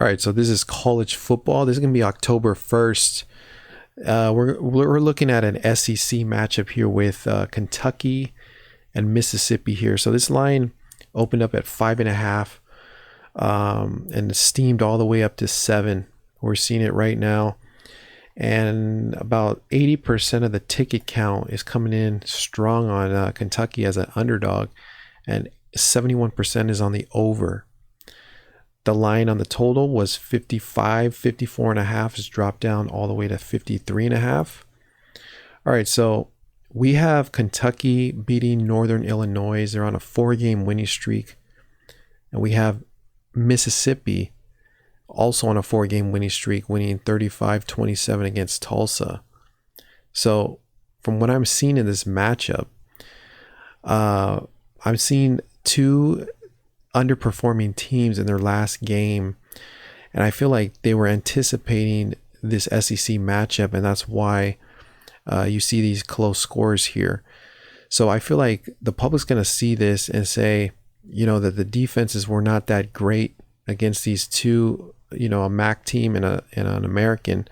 All right, so this is college football. This is going to be October 1st. We're looking at an SEC matchup here with Kentucky and Mississippi here. So this line opened up at 5.5 and steamed all the way up to 7. We're seeing it right now. And about 80% of the ticket count is coming in strong on Kentucky as an underdog, and 71% is on the over. The line on the total was 55, 54.5 has dropped down all the way to 53.5. All right, so we have Kentucky beating Northern Illinois. They're on a 4-game winning streak. And we have Mississippi also on a 4-game winning streak, winning 35-27 against Tulsa. So from what I'm seeing in this matchup, I'm seeing two underperforming teams in their last game, and I feel like they were anticipating this SEC matchup, and that's why you see these close scores here. So I feel like the public's going to see this and say, that the defenses were not that great against these two, a MAC team and an American,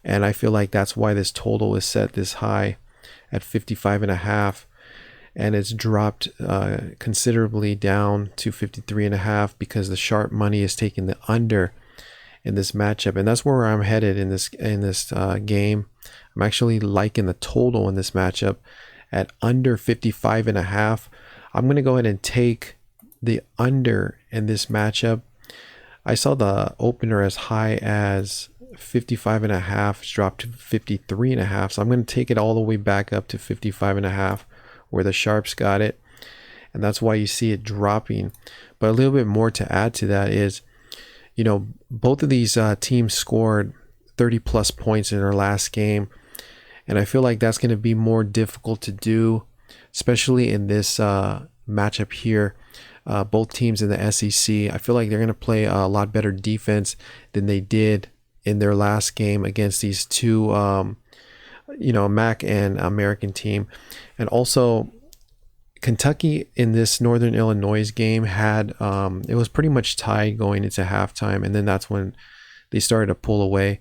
and I feel like that's why this total is set this high at 55.5. And it's dropped considerably down to 53.5 because the sharp money is taking the under in this matchup, and that's where I'm headed in this game. I'm actually liking the total in this matchup at under 55.5. I'm going to go ahead and take the under in this matchup. I saw the opener as high as 55.5. It's dropped to 53.5, so I'm going to take it all the way back up to 55.5. where the sharps got it, and that's why you see it dropping. But a little bit more to add to that is, both of these teams scored 30 plus points in their last game, and I feel like that's going to be more difficult to do, especially in this matchup here. Both teams in the SEC, I feel like they're going to play a lot better defense than they did in their last game against these two MAC and American team. And also Kentucky in this Northern Illinois game had it was pretty much tied going into halftime, and then that's when they started to pull away,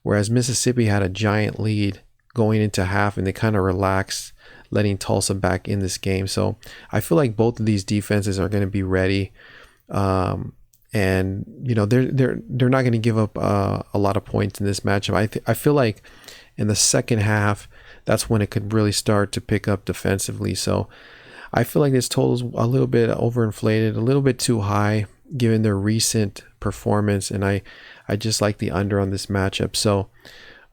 whereas Mississippi had a giant lead going into half, and they kind of relaxed, letting Tulsa back in this game. So I feel like both of these defenses are going to be ready, and they're not going to give up a lot of points in this matchup. I feel like in the second half, that's when it could really start to pick up defensively. So I feel like this total is a little bit overinflated, a little bit too high given their recent performance, and I just like the under on this matchup. So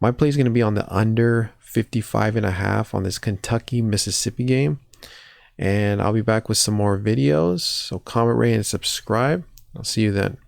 my play is going to be on the under 55.5 on this Kentucky Mississippi game, and I'll be back with some more videos. So comment, rate, and subscribe. I'll see you then.